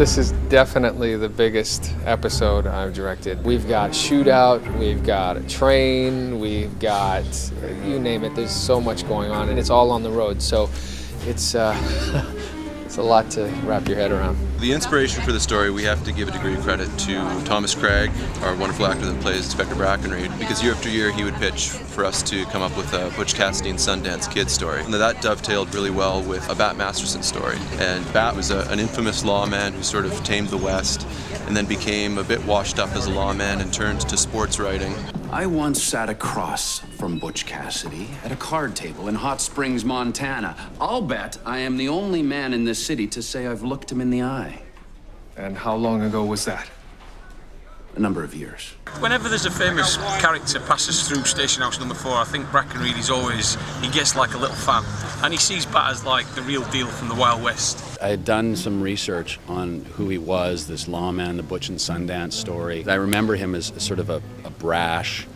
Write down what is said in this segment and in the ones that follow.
This is definitely the biggest episode I've directed. We've got shootout, we've got a train, we've got, you name it, there's so much going on, and it's all on the road, so it's it's a lot to wrap your head around. The inspiration for the story, we have to give a degree of credit to Thomas Craig, our wonderful actor that plays Inspector Brackenreid, because year after year he would pitch for us to come up with a Butch Cassidy and Sundance Kid story. And that dovetailed really well with a Bat Masterson story. And Bat was an infamous lawman who sort of tamed the West and then became a bit washed up as a lawman and turned to sports writing. I once sat across from Butch Cassidy at a card table in Hot Springs, Montana. I'll bet I am the only man in this city to say I've looked him in the eye. And how long ago was that? A number of years. Whenever there's a famous character passes through Station House number 4, I think Brackenreid is always, he gets like a little fan. And he sees Bat as like the real deal from the Wild West. I had done some research on who he was, this lawman, the Butch and Sundance story. I remember him as sort of a brash,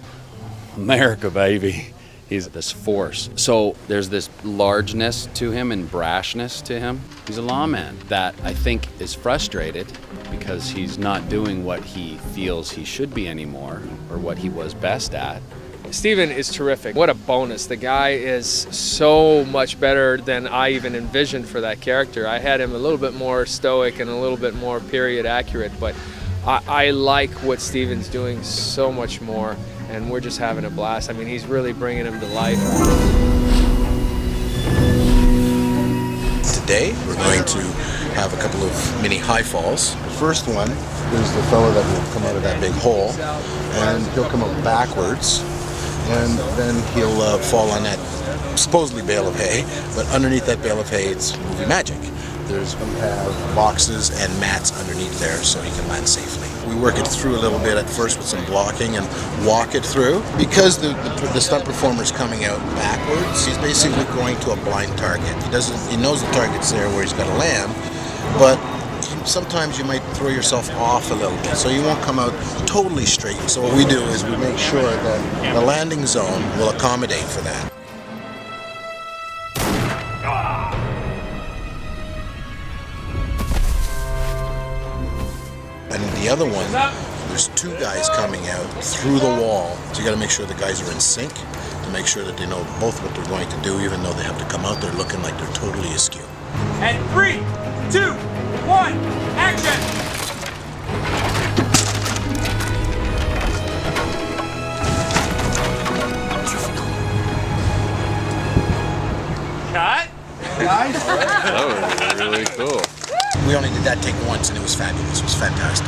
America baby. He's this force. So there's this largeness to him and brashness to him. He's a lawman that I think is frustrated because he's not doing what he feels he should be anymore or what he was best at. Steven is terrific. What a bonus. The guy is so much better than I even envisioned for that character. I had him a little bit more stoic and a little bit more period accurate, but I like what Steven's doing so much more, and we're just having a blast. I mean, he's really bringing him to life. Today, we're going to have a couple of mini high falls. The first one is the fellow that will come out of that big hole, and he'll come out backwards, and then he'll fall on that supposedly bale of hay, but underneath that bale of hay, it's movie magic. We have boxes and mats underneath there so he can land safely. We work it through a little bit at first with some blocking and walk it through. Because the stunt performer is coming out backwards, he's basically going to a blind target. He knows the target's there where he's got to land, but sometimes you might throw yourself off a little bit, so you won't come out totally straight. So what we do is we make sure that the landing zone will accommodate for that. And the other one, there's two guys coming out through the wall, so you got to make sure the guys are in sync to make sure that they know both what they're going to do, even though they have to come out there looking like they're totally askew. And 3, 2, 1, action! Cut! That was really cool. We only did that take once, and it was fabulous. It was fantastic.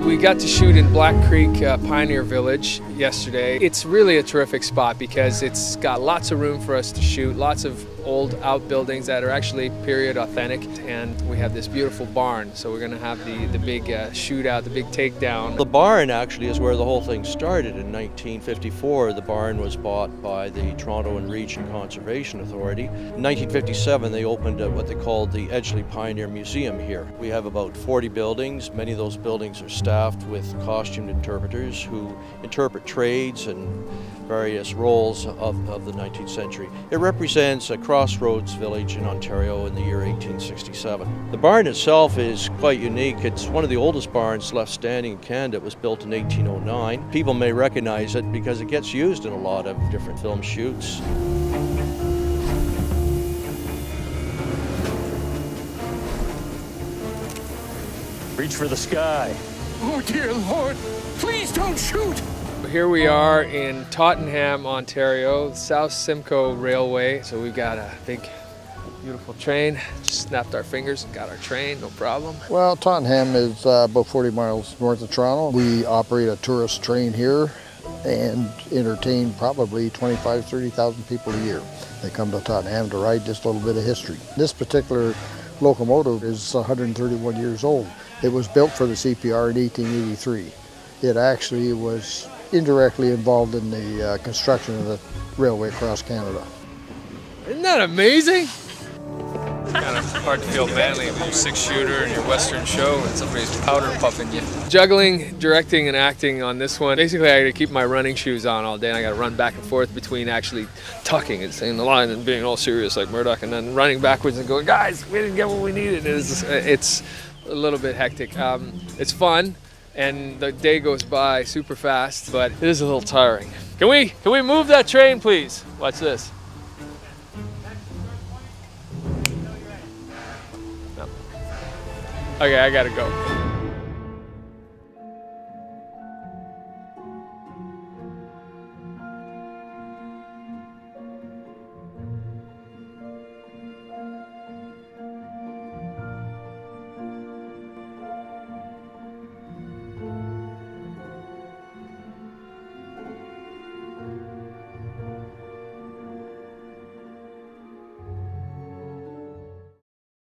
We got to shoot in Black Creek Pioneer Village yesterday. It's really a terrific spot because it's got lots of room for us to shoot, lots of old outbuildings that are actually period authentic, and we have this beautiful barn, so we're going to have the big shootout, the big takedown. The barn actually is where the whole thing started in 1954. The barn was bought by the Toronto and Region Conservation Authority. In 1957 they opened what they called the Edgeley Pioneer Museum here. We have about 40 buildings. Many of those buildings are staffed with costumed interpreters who interpret trades and various roles of the 19th century. It represents a crossroads village in Ontario in the year 1867. The barn itself is quite unique. It's one of the oldest barns left standing in Canada. It was built in 1809. People may recognize it because it gets used in a lot of different film shoots. Reach for the sky. Oh dear Lord, please don't shoot! Here we are in Tottenham, Ontario, South Simcoe Railway. So we've got a big, beautiful train. Just snapped our fingers and got our train, no problem. Well, Tottenham is about 40 miles north of Toronto. We operate a tourist train here and entertain probably 25,000 to 30,000 people a year. They come to Tottenham to ride just a little bit of history. This particular locomotive is 131 years old. It was built for the CPR in 1883. It actually was indirectly involved in the construction of the railway across Canada. Isn't that amazing? kind of hard to feel manly when you're 6-shooter and your Western show and somebody's powder puffing you. Juggling, directing, and acting on this one. Basically, I got to keep my running shoes on all day, and I got to run back and forth between actually talking and saying the line and being all serious like Murdoch, and then running backwards and going, guys, we didn't get what we needed. It's a little bit hectic. It's fun, and the day goes by super fast, but it is a little tiring. Can we move that train, please? Watch this. No. Okay, I gotta go.